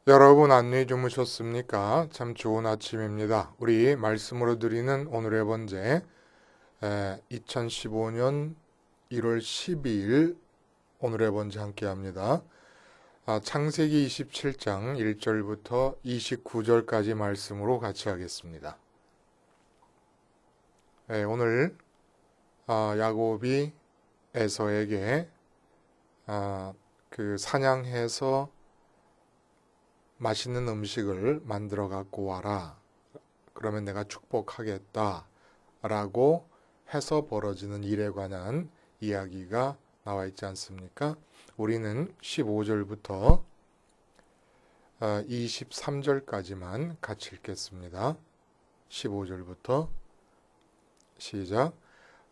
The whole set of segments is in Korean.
여러분 안녕히 주무셨습니까? 참 좋은 아침입니다. 우리 말씀으로 드리는 오늘의 번제 2015년 1월 12일 오늘의 번제 함께 합니다. 창세기 27장 1절부터 29절까지 말씀으로 같이 하겠습니다. 오늘 야곱이 에서에게 사냥해서 맛있는 음식을 만들어 갖고 와라. 그러면 내가 축복하겠다. 라고 해서 벌어지는 일에 관한 이야기가 나와 있지 않습니까? 우리는 15절부터 23절까지만 같이 읽겠습니다. 15절부터 시작.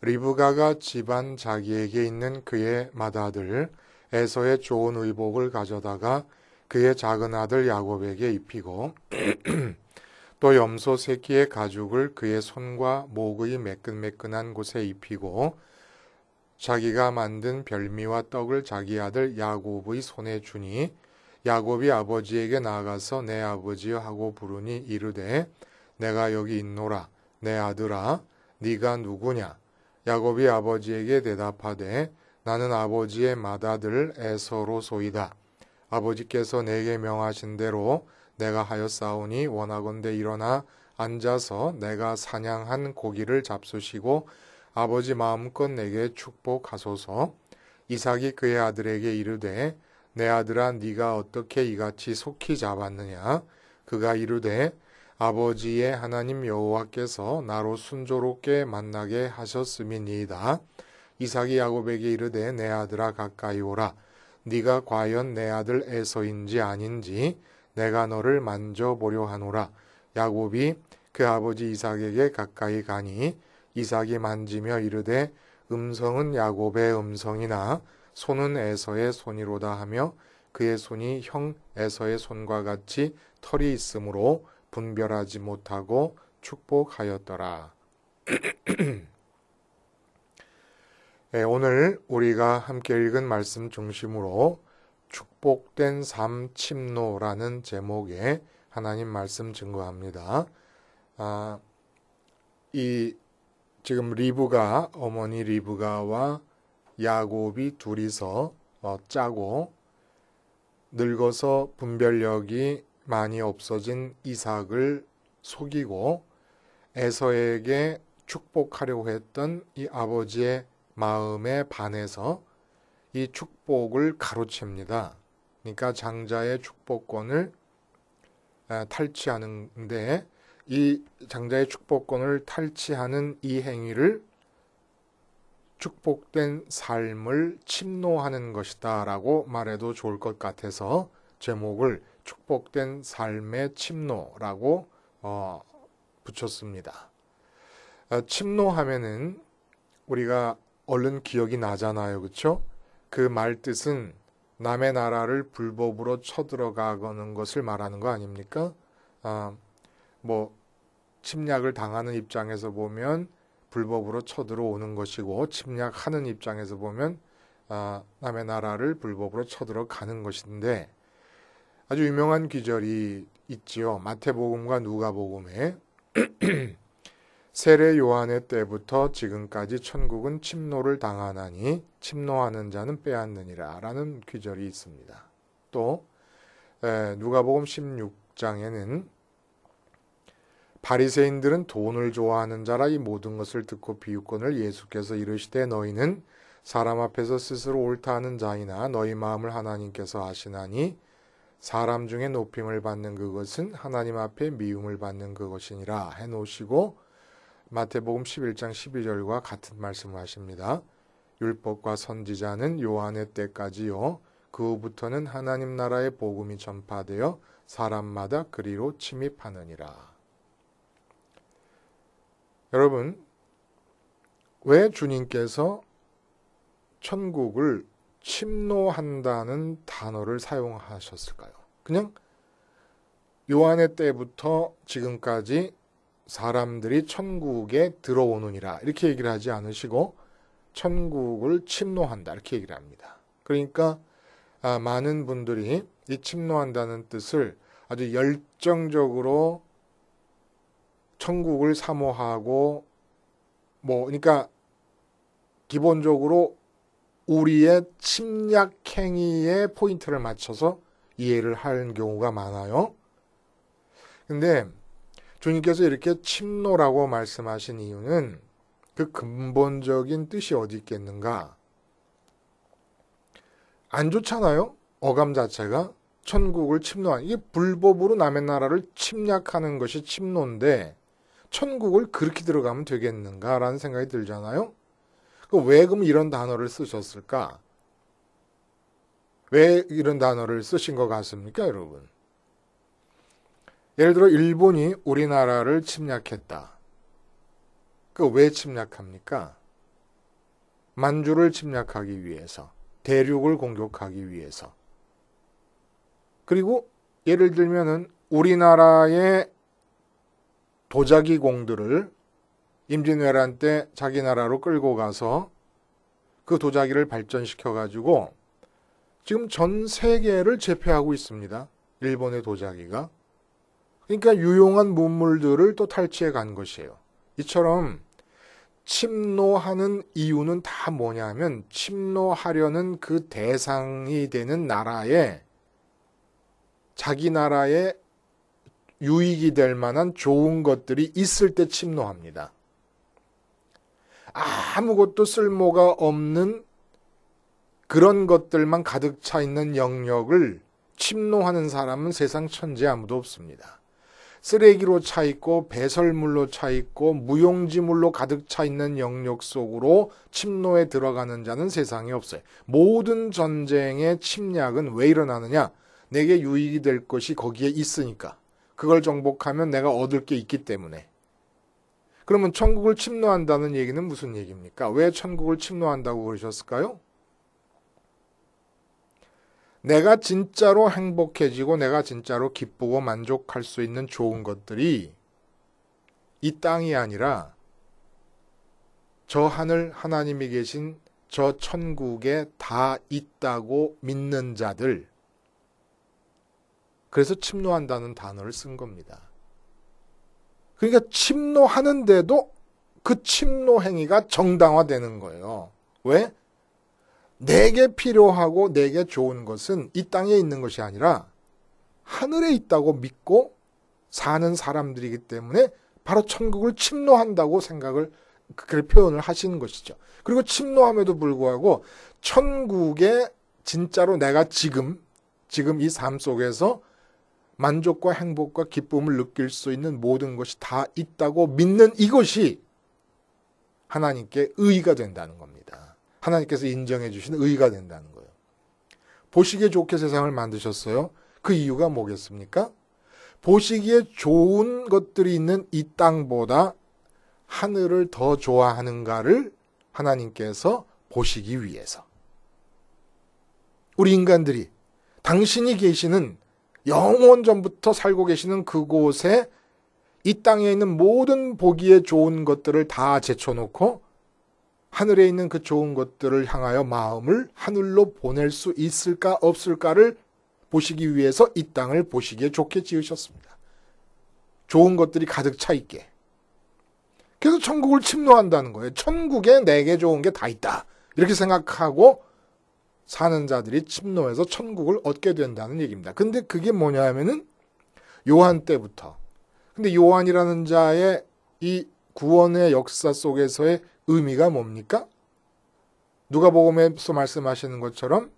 리브가가 집안 자기에게 있는 그의 맏아들 에서의 좋은 의복을 가져다가 그의 작은 아들 야곱에게 입히고 또 염소 새끼의 가죽을 그의 손과 목의 매끈매끈한 곳에 입히고 자기가 만든 별미와 떡을 자기 아들 야곱의 손에 주니 야곱이 아버지에게 나아가서 내 아버지여 하고 부르니 이르되 내가 여기 있노라. 내 아들아 네가 누구냐? 야곱이 아버지에게 대답하되 나는 아버지의 맏아들 에서로소이다. 아버지께서 내게 명하신 대로 내가 하였사오니 원하건대 일어나 앉아서 내가 사냥한 고기를 잡수시고 아버지 마음껏 내게 축복하소서. 이삭이 그의 아들에게 이르되 내 아들아 네가 어떻게 이같이 속히 잡았느냐? 그가 이르되 아버지의 하나님 여호와께서 나로 순조롭게 만나게 하셨음이니이다. 이삭이 야곱에게 이르되 내 아들아 가까이 오라. 네가 과연 내 아들 에서인지 아닌지 내가 너를 만져보려 하노라. 야곱이 그 아버지 이삭에게 가까이 가니 이삭이 만지며 이르되 음성은 야곱의 음성이나 손은 에서의 손이로다 하며 그의 손이 형 에서의 손과 같이 털이 있으므로 분별하지 못하고 축복하였더라. 오늘 우리가 함께 읽은 말씀 중심으로 축복된 삶 침노라는 제목의 하나님 말씀 증거합니다. 지금 어머니 리브가와 야곱이 둘이서 짜고 늙어서 분별력이 많이 없어진 이삭을 속이고 에서에게 축복하려고 했던 이 아버지의 마음에 반해서 이 축복을 가로챕니다. 그러니까 장자의 축복권을 탈취하는데 이 장자의 축복권을 탈취하는 이 행위를 축복된 삶을 침노하는 것이다 라고 말해도 좋을 것 같아서 제목을 축복된 삶의 침노라고 붙였습니다. 침노하면은 우리가 얼른 기억이 나잖아요. 그렇죠? 그 말 뜻은 남의 나라를 불법으로 쳐들어가는 것을 말하는 거 아닙니까? 침략을 당하는 입장에서 보면 불법으로 쳐들어오는 것이고 침략하는 입장에서 보면 남의 나라를 불법으로 쳐들어가는 것인데 아주 유명한 기절이 있지요. 마태복음과 누가복음에 세례 요한의 때부터 지금까지 천국은 침노를 당하나니 침노하는 자는 빼앗느니라 라는 귀절이 있습니다. 또 누가복음 16장에는 바리새인들은 돈을 좋아하는 자라 이 모든 것을 듣고 비유권을 예수께서 이르시되 너희는 사람 앞에서 스스로 옳다 하는 자이나 너희 마음을 하나님께서 아시나니 사람 중에 높임을 받는 그것은 하나님 앞에 미움을 받는 그것이니라 해놓으시고 마태복음 11장 12절과 같은 말씀을 하십니다. 율법과 선지자는 요한의 때까지요. 그 후부터는 하나님 나라의 복음이 전파되어 사람마다 그리로 침입하느니라. 여러분, 왜 주님께서 천국을 침노한다는 단어를 사용하셨을까요? 그냥 요한의 때부터 지금까지 사람들이 천국에 들어오느니라 이렇게 얘기를 하지 않으시고 천국을 침노한다 이렇게 얘기를 합니다. 그러니까 많은 분들이 이 침노한다는 뜻을 아주 열정적으로 천국을 사모하고 그러니까 기본적으로 우리의 침략 행위에 포인트를 맞춰서 이해를 하는 경우가 많아요. 근데 주님께서 이렇게 침노라고 말씀하신 이유는 그 근본적인 뜻이 어디 있겠는가? 안 좋잖아요? 어감 자체가 천국을 침노하는, 이게 불법으로 남의 나라를 침략하는 것이 침노인데 천국을 그렇게 들어가면 되겠는가라는 생각이 들잖아요. 왜 그럼 이런 단어를 쓰셨을까? 왜 이런 단어를 쓰신 것 같습니까, 여러분? 예를 들어 일본이 우리나라를 침략했다. 왜 침략합니까? 만주를 침략하기 위해서, 대륙을 공격하기 위해서. 그리고 예를 들면은 우리나라의 도자기공들을 임진왜란 때 자기 나라로 끌고 가서 그 도자기를 발전시켜가지고 지금 전 세계를 제패하고 있습니다. 일본의 도자기가. 그러니까 유용한 문물들을 또 탈취해 간 것이에요. 이처럼 침노하는 이유는 다 뭐냐면 침노하려는 그 대상이 되는 나라에 자기 나라에 유익이 될 만한 좋은 것들이 있을 때 침노합니다. 아무것도 쓸모가 없는 그런 것들만 가득 차 있는 영역을 침노하는 사람은 세상 천지에 아무도 없습니다. 쓰레기로 차 있고 배설물로 차 있고 무용지물로 가득 차 있는 영역 속으로 침노에 들어가는 자는 세상에 없어요. 모든 전쟁의 침략은 왜 일어나느냐? 내게 유익이 될 것이 거기에 있으니까. 그걸 정복하면 내가 얻을 게 있기 때문에. 그러면 천국을 침노한다는 얘기는 무슨 얘기입니까? 왜 천국을 침노한다고 그러셨을까요? 내가 진짜로 행복해지고 내가 진짜로 기쁘고 만족할 수 있는 좋은 것들이 이 땅이 아니라 저 하늘 하나님이 계신 저 천국에 다 있다고 믿는 자들, 그래서 침노한다는 단어를 쓴 겁니다. 그러니까 침노하는데도 그 침노 행위가 정당화되는 거예요. 왜? 내게 필요하고 내게 좋은 것은 이 땅에 있는 것이 아니라 하늘에 있다고 믿고 사는 사람들이기 때문에 바로 천국을 침노한다고 생각을, 그렇게 표현을 하시는 것이죠. 그리고 침노함에도 불구하고 천국에 진짜로 내가 지금 이 삶 속에서 만족과 행복과 기쁨을 느낄 수 있는 모든 것이 다 있다고 믿는 이것이 하나님께 의의가 된다는 겁니다. 하나님께서 인정해 주신 의의가 된다는 거예요. 보시기에 좋게 세상을 만드셨어요. 그 이유가 뭐겠습니까? 보시기에 좋은 것들이 있는 이 땅보다 하늘을 더 좋아하는가를 하나님께서 보시기 위해서. 우리 인간들이 당신이 계시는 영원 전부터 살고 계시는 그곳에 이 땅에 있는 모든 보기에 좋은 것들을 다 제쳐놓고 하늘에 있는 그 좋은 것들을 향하여 마음을 하늘로 보낼 수 있을까 없을까를 보시기 위해서 이 땅을 보시기에 좋게 지으셨습니다. 좋은 것들이 가득 차 있게. 그래서 천국을 침노한다는 거예요. 천국에 내게 좋은 게 다 있다. 이렇게 생각하고 사는 자들이 침노해서 천국을 얻게 된다는 얘기입니다. 근데 그게 뭐냐 하면은 요한 때부터. 근데 요한이라는 자의 이 구원의 역사 속에서의 의미가 뭡니까? 누가복음에서 말씀하시는 것처럼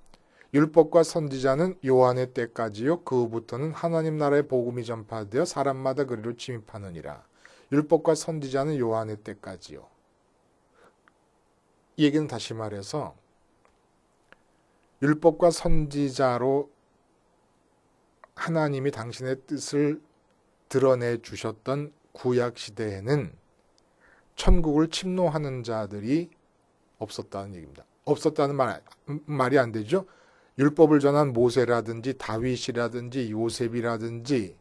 율법과 선지자는 요한의 때까지요. 그 후부터는 하나님 나라의 복음이 전파되어 사람마다 그리로 침입하느니라. 율법과 선지자는 요한의 때까지요. 이 얘기는 다시 말해서 율법과 선지자로 하나님이 당신의 뜻을 드러내 주셨던 구약 시대에는 천국을 침노하는 자들이 없었다는 얘기입니다. 없었다는 말이 안 되죠. 율법을 전한 모세라든지 다윗이라든지 요셉이라든지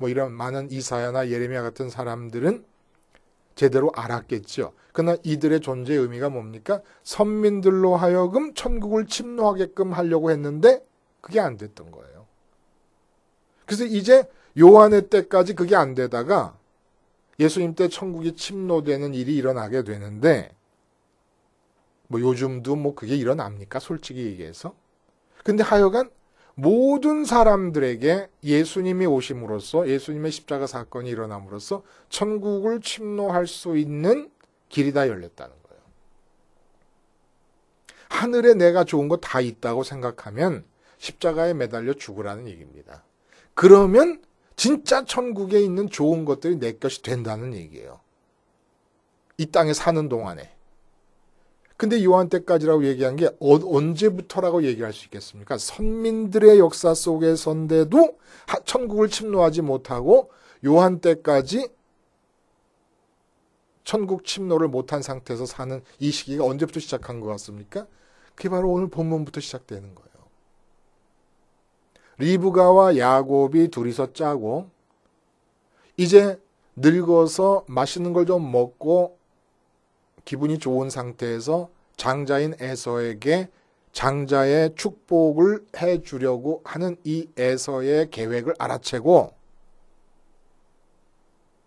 이런 많은 이사야나 예레미야 같은 사람들은 제대로 알았겠죠. 그러나 이들의 존재의 의미가 뭡니까? 선민들로 하여금 천국을 침노하게끔 하려고 했는데 그게 안 됐던 거예요. 그래서 이제 요한의 때까지 그게 안 되다가 예수님 때 천국이 침노되는 일이 일어나게 되는데, 뭐 요즘도 뭐 그게 일어납니까? 솔직히 얘기해서. 근데 하여간 모든 사람들에게 예수님이 오심으로써, 예수님의 십자가 사건이 일어남으로써 천국을 침노할 수 있는 길이 다 열렸다는 거예요. 하늘에 내가 좋은 거 다 있다고 생각하면 십자가에 매달려 죽으라는 얘기입니다. 그러면 진짜 천국에 있는 좋은 것들이 내 것이 된다는 얘기예요. 이 땅에 사는 동안에. 근데 요한 때까지라고 얘기한 게 언제부터라고 얘기할 수 있겠습니까? 선민들의 역사 속에서인데도 천국을 침노하지 못하고 요한 때까지 천국 침노를 못한 상태에서 사는 이 시기가 언제부터 시작한 것 같습니까? 그게 바로 오늘 본문부터 시작되는 거예요. 리브가와 야곱이 둘이서 짜고 이제 늙어서 맛있는 걸 좀 먹고 기분이 좋은 상태에서 장자인 에서에게 장자의 축복을 해주려고 하는 이 에서의 계획을 알아채고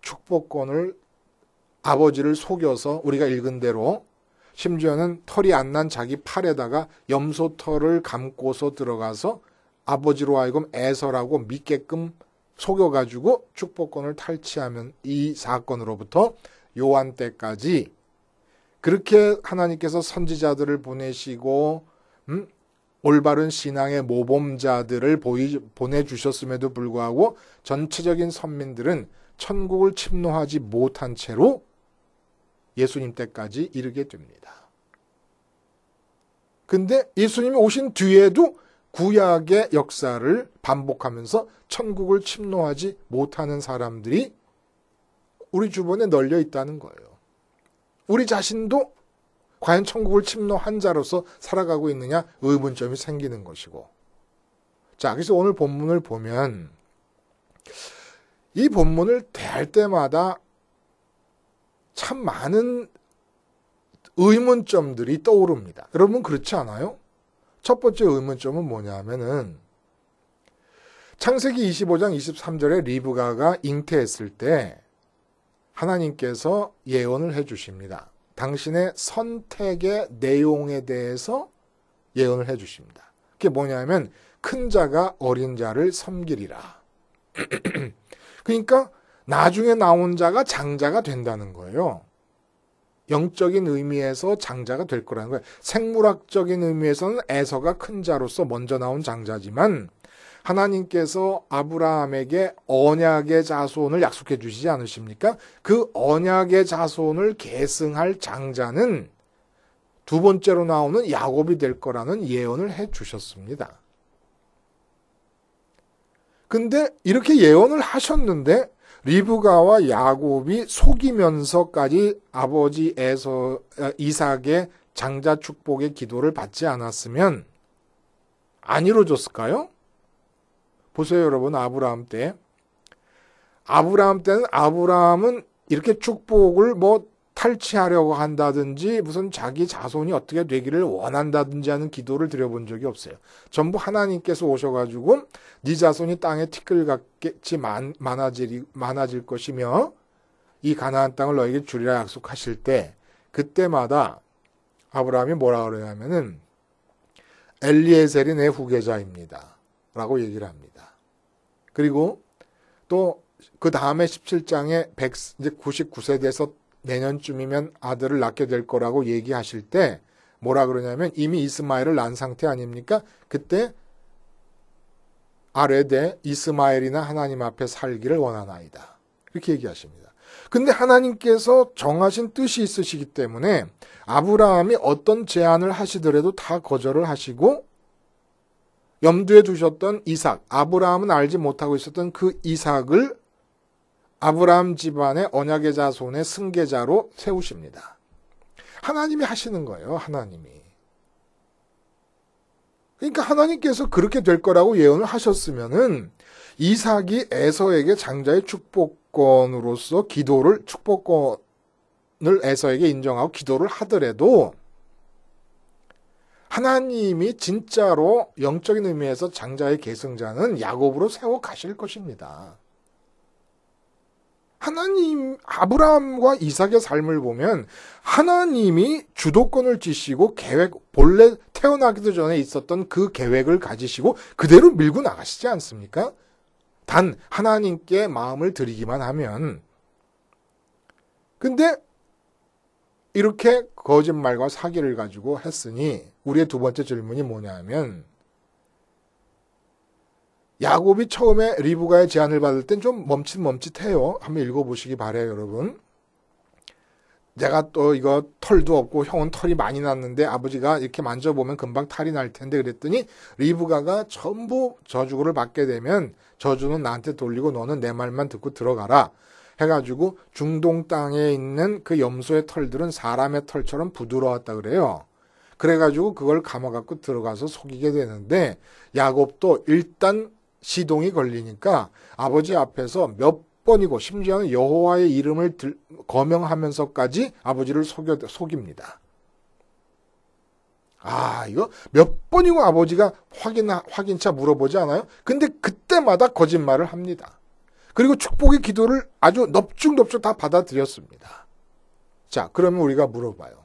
축복권을 아버지를 속여서 우리가 읽은 대로 심지어는 털이 안 난 자기 팔에다가 염소털을 감고서 들어가서 아버지로 하여금 에서라고 믿게끔 속여가지고 축복권을 탈취하면 이 사건으로부터 요한 때까지 그렇게 하나님께서 선지자들을 보내시고 올바른 신앙의 모범자들을 보내주셨음에도 불구하고 전체적인 선민들은 천국을 침노하지 못한 채로 예수님 때까지 이르게 됩니다. 근데 예수님이 오신 뒤에도 구약의 역사를 반복하면서 천국을 침노하지 못하는 사람들이 우리 주변에 널려 있다는 거예요. 우리 자신도 과연 천국을 침노한 자로서 살아가고 있느냐 의문점이 생기는 것이고. 자, 그래서 오늘 본문을 보면 이 본문을 대할 때마다 참 많은 의문점들이 떠오릅니다. 여러분 그렇지 않아요? 첫 번째 의문점은 뭐냐면은 창세기 25장 23절에 리브가가 잉태했을 때 하나님께서 예언을 해 주십니다. 당신의 선택의 내용에 대해서 예언을 해 주십니다. 그게 뭐냐면 큰 자가 어린 자를 섬기리라. 그러니까 나중에 나온 자가 장자가 된다는 거예요. 영적인 의미에서 장자가 될 거라는 거예요. 생물학적인 의미에서는 에서가 큰 자로서 먼저 나온 장자지만 하나님께서 아브라함에게 언약의 자손을 약속해 주시지 않으십니까? 그 언약의 자손을 계승할 장자는 두 번째로 나오는 야곱이 될 거라는 예언을 해 주셨습니다. 근데 이렇게 예언을 하셨는데 리브가와 야곱이 속이면서까지 아버지 이삭의 장자 축복의 기도를 받지 않았으면 안 이루어졌을까요? 보세요, 여러분. 아브라함 때는 아브라함은 이렇게 축복을 뭐 탈취하려고 한다든지 무슨 자기 자손이 어떻게 되기를 원한다든지 하는 기도를 드려본 적이 없어요. 전부 하나님께서 오셔가지고 네 자손이 땅에 티끌같이 많아질 것이며 이 가나안 땅을 너에게 주리라 약속하실 때 그때마다 아브라함이 뭐라 그러냐면은 엘리에셀이 내 후계자입니다 라고 얘기를 합니다. 그리고 또 그 다음에 17장에 이제 99세 돼서 내년쯤이면 아들을 낳게 될 거라고 얘기하실 때 뭐라 그러냐면 이미 이스마엘을 낳은 상태 아닙니까? 그때 아뢰되 이스마엘이나 하나님 앞에 살기를 원하나이다. 이렇게 얘기하십니다. 근데 하나님께서 정하신 뜻이 있으시기 때문에 아브라함이 어떤 제안을 하시더라도 다 거절을 하시고 염두에 두셨던 이삭, 아브라함은 알지 못하고 있었던 그 이삭을 아브라함 집안의 언약의 자손의 승계자로 세우십니다. 하나님이 하시는 거예요. 하나님이. 그러니까 하나님께서 그렇게 될 거라고 예언을 하셨으면은 이삭이 에서에게 장자의 축복권으로서 축복권을 에서에게 인정하고 기도를 하더라도 하나님이 진짜로 영적인 의미에서 장자의 계승자는 야곱으로 세워 가실 것입니다. 하나님, 아브라함과 이삭의 삶을 보면 하나님이 주도권을 쥐시고 계획, 본래 태어나기도 전에 있었던 그 계획을 가지시고 그대로 밀고 나가시지 않습니까? 단 하나님께 마음을 드리기만 하면. 근데 이렇게 거짓말과 사기를 가지고 했으니 우리의 두 번째 질문이 뭐냐면, 야곱이 처음에 리브가의 제안을 받을 땐 좀 멈칫멈칫해요. 한번 읽어보시기 바래요, 여러분. 내가 또 이거 털도 없고 형은 털이 많이 났는데 아버지가 이렇게 만져보면 금방 탈이 날 텐데 그랬더니 리브가가 전부 저주를 받게 되면 저주는 나한테 돌리고 너는 내 말만 듣고 들어가라 해가지고 중동 땅에 있는 그 염소의 털들은 사람의 털처럼 부드러웠다 그래요. 그래가지고 그걸 감아갖고 들어가서 속이게 되는데 야곱도 일단 시동이 걸리니까 아버지 앞에서 몇 번이고 심지어는 여호와의 이름을 거명하면서까지 아버지를 속입니다. 이거 몇 번이고 아버지가 확인차 물어보지 않아요? 근데 그때마다 거짓말을 합니다. 그리고 축복의 기도를 아주 넙죽넙죽 다 받아들였습니다. 자, 그러면 우리가 물어봐요.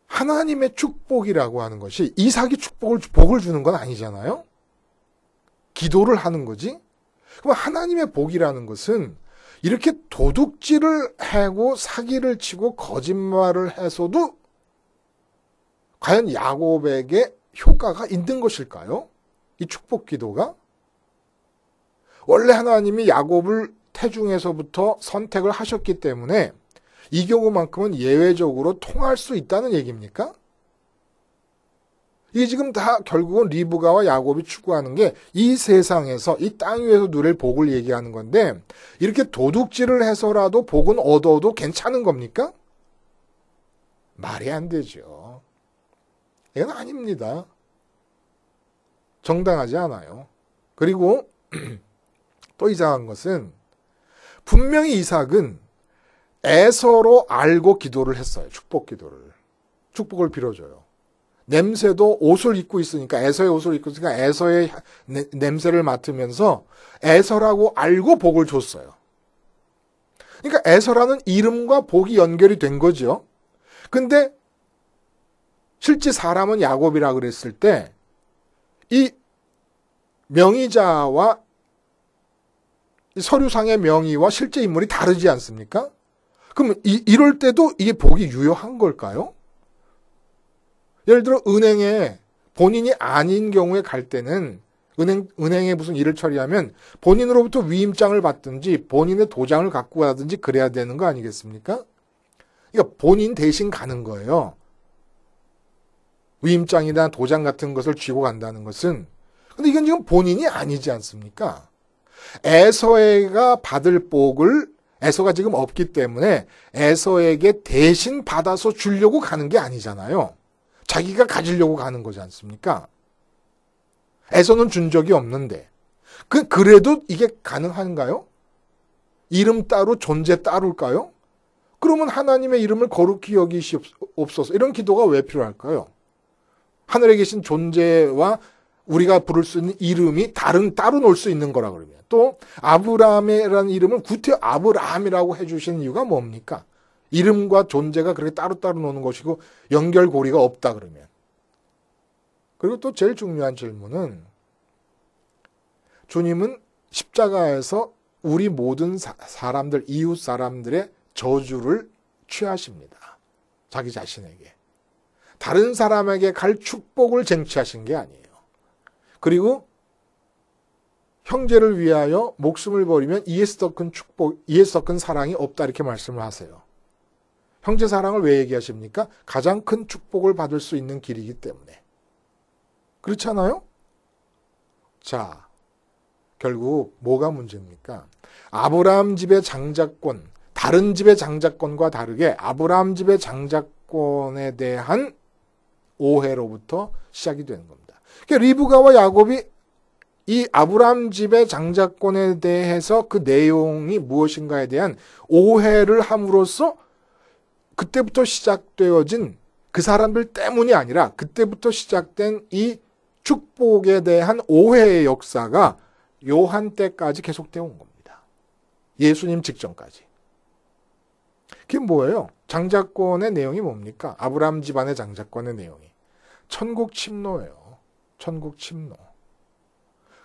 하나님의 축복이라고 하는 것이 이삭이 복을 주는 건 아니잖아요? 기도를 하는 거지? 그럼 하나님의 복이라는 것은 이렇게 도둑질을 하고 사기를 치고 거짓말을 해서도 과연 야곱에게 효과가 있는 것일까요? 이 축복 기도가? 원래 하나님이 야곱을 태중에서부터 선택을 하셨기 때문에 이 경우만큼은 예외적으로 통할 수 있다는 얘기입니까? 이게 지금 다 결국은 리브가와 야곱이 추구하는 게 이 세상에서 이 땅 위에서 누릴 복을 얘기하는 건데 이렇게 도둑질을 해서라도 복은 얻어도 괜찮은 겁니까? 말이 안 되죠. 이건 아닙니다. 정당하지 않아요. 그리고 또 이상한 것은 분명히 이삭은 에서로 알고 기도를 했어요. 축복 기도를. 축복을 빌어줘요. 냄새도 옷을 입고 있으니까 에서의 옷을 입고 있으니까 에서의 냄새를 맡으면서 에서라고 알고 복을 줬어요. 그러니까 에서라는 이름과 복이 연결이 된 거죠. 근데 실제 사람은 야곱이라 그랬을 때 이 명의자와 서류상의 명의와 실제 인물이 다르지 않습니까? 그럼 이럴 때도 이게 복이 유효한 걸까요? 예를 들어 은행에 본인이 아닌 경우에 갈 때는 은행에 무슨 일을 처리하면 본인으로부터 위임장을 받든지 본인의 도장을 갖고 가든지 그래야 되는 거 아니겠습니까? 그러니까 본인 대신 가는 거예요. 위임장이나 도장 같은 것을 쥐고 간다는 것은. 근데 이건 지금 본인이 아니지 않습니까? 에서가 받을 복을 에서가 지금 없기 때문에 에서에게 대신 받아서 주려고 가는 게 아니잖아요. 자기가 가지려고 가는 거지 않습니까? 에서는 준 적이 없는데. 그래도 이게 가능한가요? 이름 따로 존재 따로일까요? 그러면 하나님의 이름을 거룩히 여기시옵소서. 이런 기도가 왜 필요할까요? 하늘에 계신 존재와 우리가 부를 수 있는 이름이 따로 놓을 수 있는 거라 그러면. 또 아브라함이라는 이름을 구태 아브라함이라고 해주시는 이유가 뭡니까? 이름과 존재가 그렇게 따로따로 노는 것이고 연결고리가 없다 그러면. 그리고 또 제일 중요한 질문은 주님은 십자가에서 우리 모든 사람들, 이웃 사람들의 저주를 취하십니다. 자기 자신에게. 다른 사람에게 갈 축복을 쟁취하신 게 아니에요. 그리고 형제를 위하여 목숨을 버리면 이에서 더 큰 축복, 이에서 더 큰 사랑이 없다 이렇게 말씀을 하세요. 형제 사랑을 왜 얘기하십니까? 가장 큰 축복을 받을 수 있는 길이기 때문에. 그렇잖아요? 자, 결국 뭐가 문제입니까? 아브라함 집의 장자권, 다른 집의 장자권과 다르게 아브라함 집의 장자권에 대한 오해로부터 시작이 되는 겁니다. 그러니까 리브가와 야곱이 이 아브라함 집의 장자권에 대해서 그 내용이 무엇인가에 대한 오해를 함으로써 그때부터 시작되어진 그 사람들 때문이 아니라 그때부터 시작된 이 축복에 대한 오해의 역사가 요한 때까지 계속되어 온 겁니다. 예수님 직전까지. 그게 뭐예요? 장자권의 내용이 뭡니까? 아브라함 집안의 장자권의 내용이. 천국 침노예요. 천국 침노.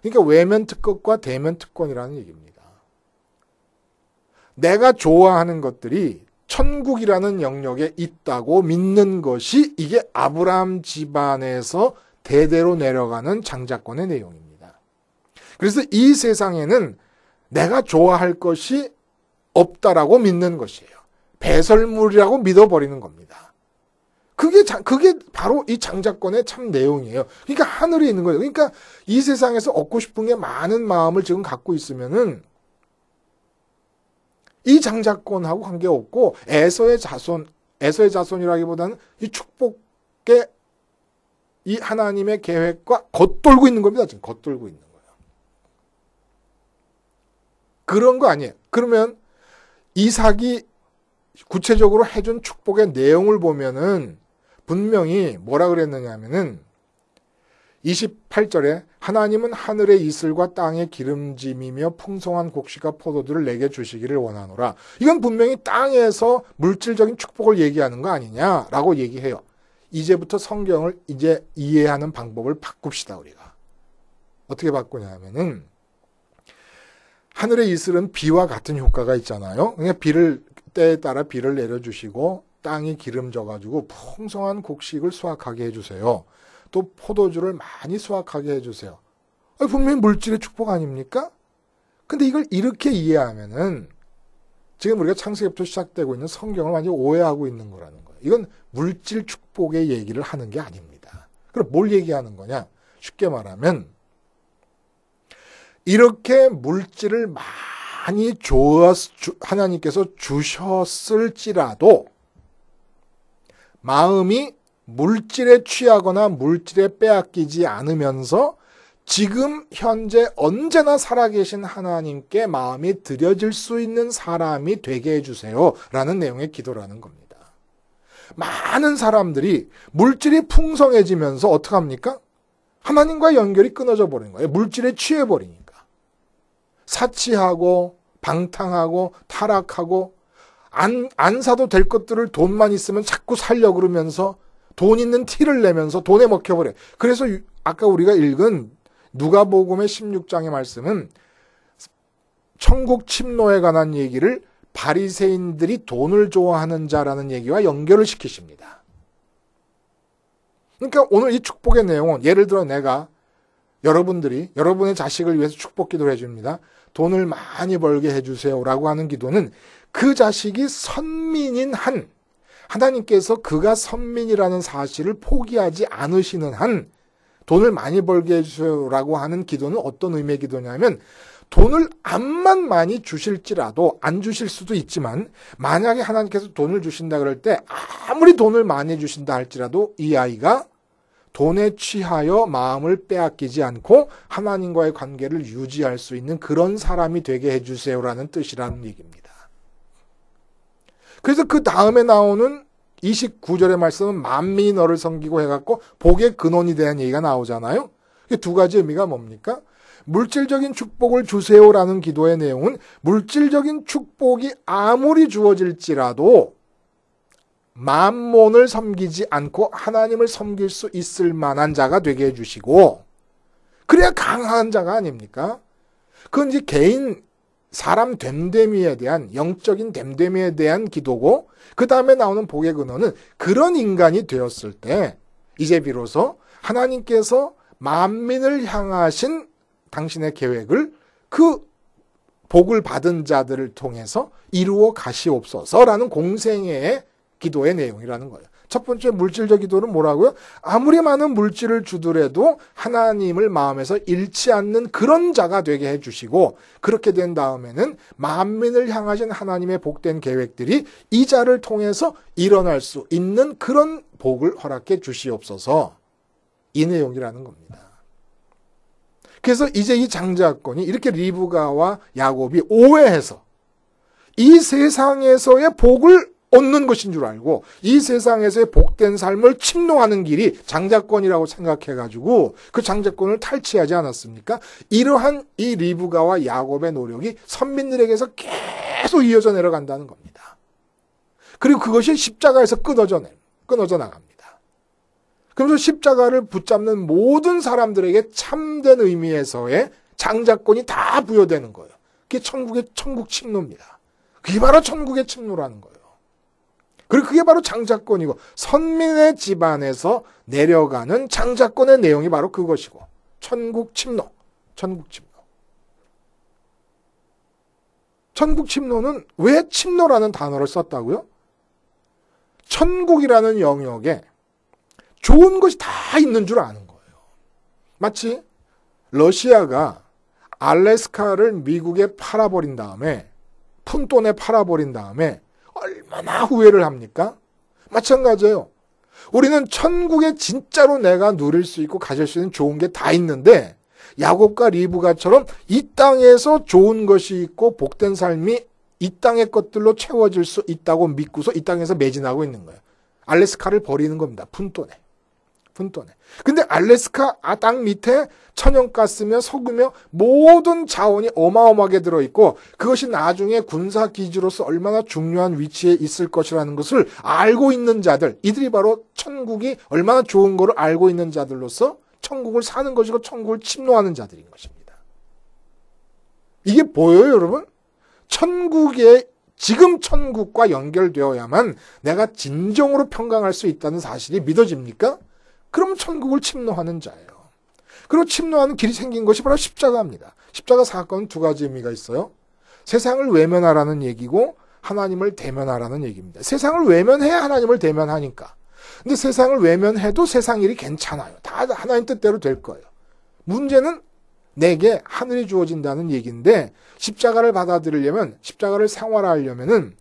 그러니까 외면 특권과 대면 특권이라는 얘기입니다. 내가 좋아하는 것들이 천국이라는 영역에 있다고 믿는 것이 이게 아브라함 집안에서 대대로 내려가는 장자권의 내용입니다. 그래서 이 세상에는 내가 좋아할 것이 없다라고 믿는 것이에요. 배설물이라고 믿어버리는 겁니다. 그게 바로 이 장자권의 참 내용이에요. 그러니까 하늘에 있는 거예요. 그러니까 이 세상에서 얻고 싶은 게 많은 마음을 지금 갖고 있으면은 이 장자권하고 관계없고 에서의 자손이라기보다는 이 축복의 이 하나님의 계획과 겉돌고 있는 겁니다. 지금 겉돌고 있는 거예요. 그런 거 아니에요. 그러면 이삭이 구체적으로 해준 축복의 내용을 보면은 분명히 뭐라 그랬느냐 하면은 28절에 하나님은 하늘의 이슬과 땅의 기름짐이며 풍성한 곡식과 포도주를 내게 주시기를 원하노라. 이건 분명히 땅에서 물질적인 축복을 얘기하는 거 아니냐라고 얘기해요. 이제부터 성경을 이제 이해하는 방법을 바꿉시다, 우리가. 어떻게 바꾸냐 하면은 하늘의 이슬은 비와 같은 효과가 있잖아요. 그러니까 때에 따라 비를 내려주시고 땅이 기름져가지고 풍성한 곡식을 수확하게 해주세요. 또 포도주를 많이 수확하게 해주세요. 분명히 물질의 축복 아닙니까? 근데 이걸 이렇게 이해하면은 지금 우리가 창세기부터 시작되고 있는 성경을 완전히 오해하고 있는 거라는 거예요. 이건 물질 축복의 얘기를 하는 게 아닙니다. 그럼 뭘 얘기하는 거냐? 쉽게 말하면 이렇게 물질을 많이 하나님께서 주셨을지라도 마음이 물질에 취하거나 물질에 빼앗기지 않으면서 지금 현재 언제나 살아계신 하나님께 마음이 드려질 수 있는 사람이 되게 해주세요 라는 내용의 기도라는 겁니다. 많은 사람들이 물질이 풍성해지면서 어떡합니까? 하나님과 연결이 끊어져 버리는 거예요. 물질에 취해버리니까. 사치하고 방탕하고 타락하고 안 사도 될 것들을 돈만 있으면 자꾸 살려고 그러면서 돈 있는 티를 내면서 돈에 먹혀버려요. 그래서 아까 우리가 읽은 누가복음의 16장의 말씀은 천국 침노에 관한 얘기를 바리새인들이 돈을 좋아하는 자라는 얘기와 연결을 시키십니다. 그러니까 오늘 이 축복의 내용은 예를 들어 내가 여러분들이 여러분의 자식을 위해서 축복 기도를 해줍니다. 돈을 많이 벌게 해주세요라고 하는 기도는 그 자식이 선민인 한 하나님께서 그가 선민이라는 사실을 포기하지 않으시는 한 돈을 많이 벌게 해주세요라고 하는 기도는 어떤 의미의 기도냐면 돈을 암만 많이 주실지라도 안 주실 수도 있지만 만약에 하나님께서 돈을 주신다 그럴 때 아무리 돈을 많이 주신다 할지라도 이 아이가 돈에 취하여 마음을 빼앗기지 않고 하나님과의 관계를 유지할 수 있는 그런 사람이 되게 해주세요라는 뜻이라는 얘기입니다. 그래서 그 다음에 나오는 29절의 말씀은 만민이 너를 섬기고 해갖고 복의 근원이 대한 얘기가 나오잖아요. 두 가지 의미가 뭡니까? 물질적인 축복을 주세요라는 기도의 내용은 물질적인 축복이 아무리 주어질지라도 만몬을 섬기지 않고 하나님을 섬길 수 있을 만한 자가 되게 해주시고 그래야 강한 자가 아닙니까? 그건 이제 개인 사람 됨됨이에 대한 영적인 됨됨이에 대한 기도고 그 다음에 나오는 복의 근원은 그런 인간이 되었을 때 이제 비로소 하나님께서 만민을 향하신 당신의 계획을 그 복을 받은 자들을 통해서 이루어 가시옵소서라는 공생애의 기도의 내용이라는 거예요. 첫 번째 물질적 기도는 뭐라고요? 아무리 많은 물질을 주더라도 하나님을 마음에서 잃지 않는 그런 자가 되게 해주시고 그렇게 된 다음에는 만민을 향하신 하나님의 복된 계획들이 이 자를 통해서 일어날 수 있는 그런 복을 허락해 주시옵소서 이 내용이라는 겁니다. 그래서 이제 이 장자권이 이렇게 리브가와 야곱이 오해해서 이 세상에서의 복을 얻는 것인 줄 알고 이 세상에서의 복된 삶을 침노하는 길이 장자권이라고 생각해가지고 그 장자권을 탈취하지 않았습니까? 이러한 이 리브가와 야곱의 노력이 선민들에게서 계속 이어져 내려간다는 겁니다. 그리고 그것이 십자가에서 끊어져 나갑니다. 그러면서 십자가를 붙잡는 모든 사람들에게 참된 의미에서의 장자권이 다 부여되는 거예요. 그게 천국 침노입니다. 그게 바로 천국의 침노라는 거예요. 그리고 그게 바로 장자권이고 선민의 집안에서 내려가는 장자권의 내용이 바로 그것이고 천국 침노. 천국 침노는 왜 침노라는 단어를 썼다고요? 천국이라는 영역에 좋은 것이 다 있는 줄 아는 거예요. 마치 러시아가 알래스카를 미국에 팔아버린 다음에 푼돈에 팔아버린 다음에 얼마나 후회를 합니까? 마찬가지예요. 우리는 천국에 진짜로 내가 누릴 수 있고 가질 수 있는 좋은 게 다 있는데 야곱과 리브가처럼 이 땅에서 좋은 것이 있고 복된 삶이 이 땅의 것들로 채워질 수 있다고 믿고서 이 땅에서 매진하고 있는 거예요. 알래스카를 버리는 겁니다. 푼돈에. 근데 알래스카 땅 밑에 천연가스며 석유며 모든 자원이 어마어마하게 들어있고 그것이 나중에 군사기지로서 얼마나 중요한 위치에 있을 것이라는 것을 알고 있는 자들, 이들이 바로 천국이 얼마나 좋은 거를 알고 있는 자들로서 천국을 사는 것이고 천국을 침노하는 자들인 것입니다. 이게 보여요, 여러분? 지금 천국과 연결되어야만 내가 진정으로 평강할 수 있다는 사실이 믿어집니까? 그럼 천국을 침노하는 자예요. 그리고 침노하는 길이 생긴 것이 바로 십자가입니다. 십자가 사건은 두 가지 의미가 있어요. 세상을 외면하라는 얘기고 하나님을 대면하라는 얘기입니다. 세상을 외면해야 하나님을 대면하니까. 근데 세상을 외면해도 세상 일이 괜찮아요. 다 하나님 뜻대로 될 거예요. 문제는 내게 하늘이 주어진다는 얘기인데 십자가를 받아들이려면, 십자가를 생활하려면은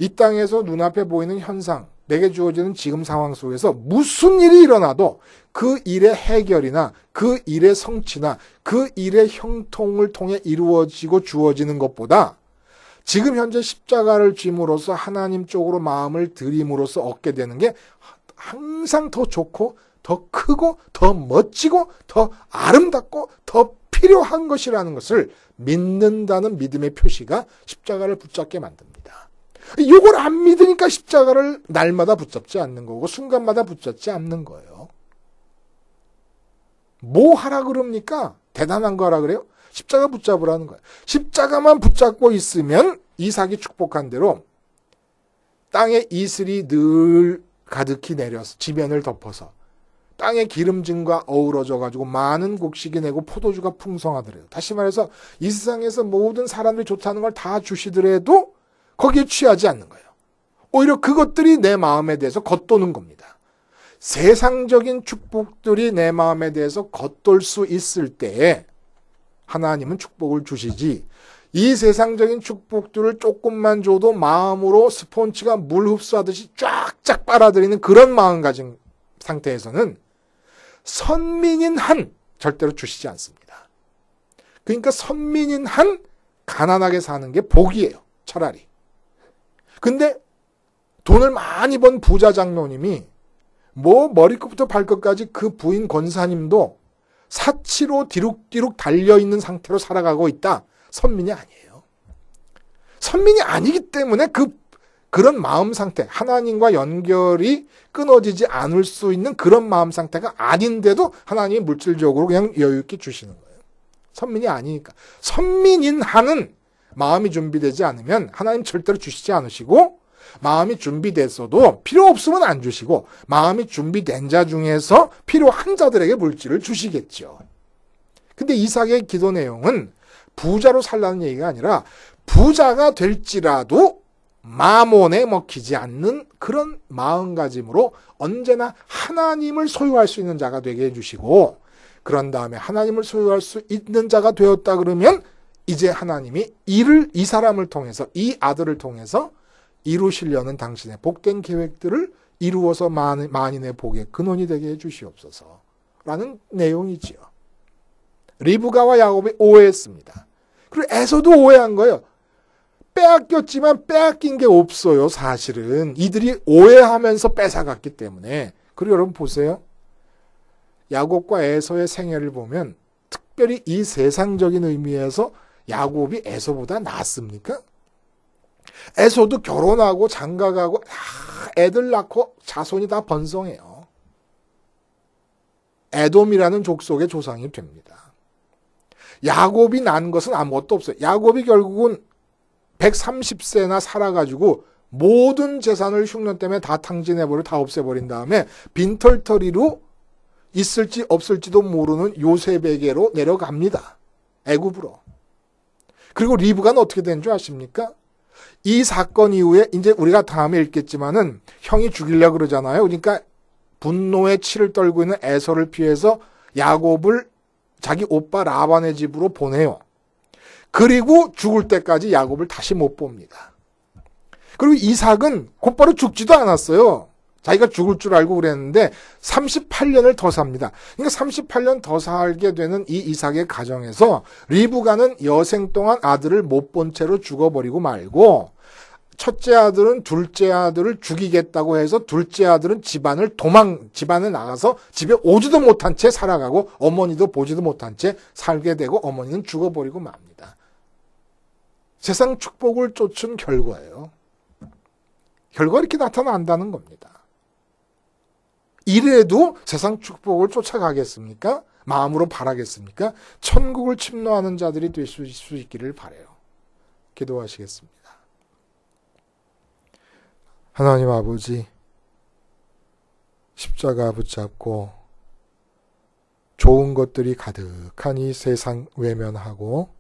이 땅에서 눈앞에 보이는 현상, 내게 주어지는 지금 상황 속에서 무슨 일이 일어나도 그 일의 해결이나 그 일의 성취나 그 일의 형통을 통해 이루어지고 주어지는 것보다 지금 현재 십자가를 짐으로써 하나님 쪽으로 마음을 들임으로써 얻게 되는 게 항상 더 좋고 더 크고 더 멋지고 더 아름답고 더 필요한 것이라는 것을 믿는다는 믿음의 표시가 십자가를 붙잡게 만듭니다. 이걸 안 믿으니까 십자가를 날마다 붙잡지 않는 거고 순간마다 붙잡지 않는 거예요. 뭐 하라 그럽니까? 대단한 거 하라 그래요? 십자가 붙잡으라는 거예요. 십자가만 붙잡고 있으면 이삭이 축복한 대로 땅에 이슬이 늘 가득히 내려서 지면을 덮어서 땅의 기름짐과 어우러져 가지고 많은 곡식이 내고 포도주가 풍성하더래요. 다시 말해서 이 세상에서 모든 사람들이 좋다는 걸 다 주시더라도 거기에 취하지 않는 거예요. 오히려 그것들이 내 마음에 대해서 겉도는 겁니다. 세상적인 축복들이 내 마음에 대해서 겉돌 수 있을 때에 하나님은 축복을 주시지, 이 세상적인 축복들을 조금만 줘도 마음으로 스폰지가 물 흡수하듯이 쫙쫙 빨아들이는 그런 마음가짐 상태에서는 선민인 한 절대로 주시지 않습니다. 그러니까 선민인 한 가난하게 사는 게 복이에요. 차라리. 근데 돈을 많이 번 부자 장로님이 머리끝부터 발끝까지 그 부인 권사님도 사치로 뒤룩뒤룩 달려있는 상태로 살아가고 있다. 선민이 아니에요. 선민이 아니기 때문에 그런 마음 상태, 하나님과 연결이 끊어지지 않을 수 있는 그런 마음 상태가 아닌데도 하나님이 물질적으로 그냥 여유있게 주시는 거예요. 선민이 아니니까. 선민인 한은 마음이 준비되지 않으면 하나님 절대로 주시지 않으시고, 마음이 준비됐어도 필요 없으면 안 주시고, 마음이 준비된 자 중에서 필요한 자들에게 물질을 주시겠죠. 근데 이삭의 기도 내용은 부자로 살라는 얘기가 아니라 부자가 될지라도 마몬에 먹히지 않는 그런 마음가짐으로 언제나 하나님을 소유할 수 있는 자가 되게 해주시고, 그런 다음에 하나님을 소유할 수 있는 자가 되었다 그러면 이제 하나님이 이 사람을 통해서, 이 아들을 통해서 이루시려는 당신의 복된 계획들을 이루어서 만인의 복의 근원이 되게 해주시옵소서 라는 내용이지요. 리브가와 야곱이 오해했습니다. 그리고 에서도 오해한 거예요. 빼앗겼지만 빼앗긴 게 없어요. 사실은 이들이 오해하면서 뺏어갔기 때문에. 그리고 여러분 보세요. 야곱과 에서의 생애를 보면 특별히 이 세상적인 의미에서 야곱이 에서보다 낫습니까? 에서도 결혼하고 장가가고 애들 낳고 자손이 다 번성해요. 에돔이라는 족속의 조상이 됩니다. 야곱이 난 것은 아무것도 없어요. 야곱이 결국은 130세나 살아가지고 모든 재산을 흉년 때문에 다 탕진해버리고 다 없애버린 다음에 빈털터리로 있을지 없을지도 모르는 요셉에게로 내려갑니다. 애굽으로. 그리고 리브가는 어떻게 된 줄 아십니까? 이 사건 이후에 이제 우리가 다음에 읽겠지만은 형이 죽이려고 그러잖아요. 그러니까 분노의 치를 떨고 있는 에서를 피해서 야곱을 자기 오빠 라반의 집으로 보내요. 그리고 죽을 때까지 야곱을 다시 못 봅니다. 그리고 이삭은 곧바로 죽지도 않았어요. 자기가 죽을 줄 알고 그랬는데 38년을 더 삽니다. 그러니까 38년 더 살게 되는 이 이삭의 가정에서 리브가는 여생 동안 아들을 못 본 채로 죽어버리고 말고 첫째 아들은 둘째 아들을 죽이겠다고 해서 둘째 아들은 집안에 나가서 집에 오지도 못한 채 살아가고 어머니도 보지도 못한 채 살게 되고 어머니는 죽어버리고 맙니다. 세상 축복을 쫓은 결과예요. 결과가 이렇게 나타난다는 겁니다. 이래도 세상 축복을 쫓아가겠습니까? 마음으로 바라겠습니까? 천국을 침노하는 자들이 될 수 있기를 바라요. 기도하시겠습니다. 하나님 아버지, 십자가 붙잡고 좋은 것들이 가득한 이 세상 외면하고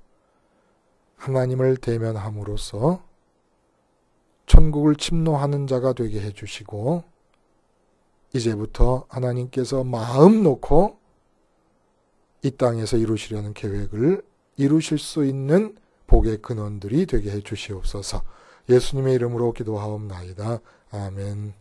하나님을 대면함으로써 천국을 침노하는 자가 되게 해주시고 이제부터 하나님께서 마음 놓고 이 땅에서 이루시려는 계획을 이루실 수 있는 복의 근원들이 되게 해주시옵소서. 예수님의 이름으로 기도하옵나이다. 아멘.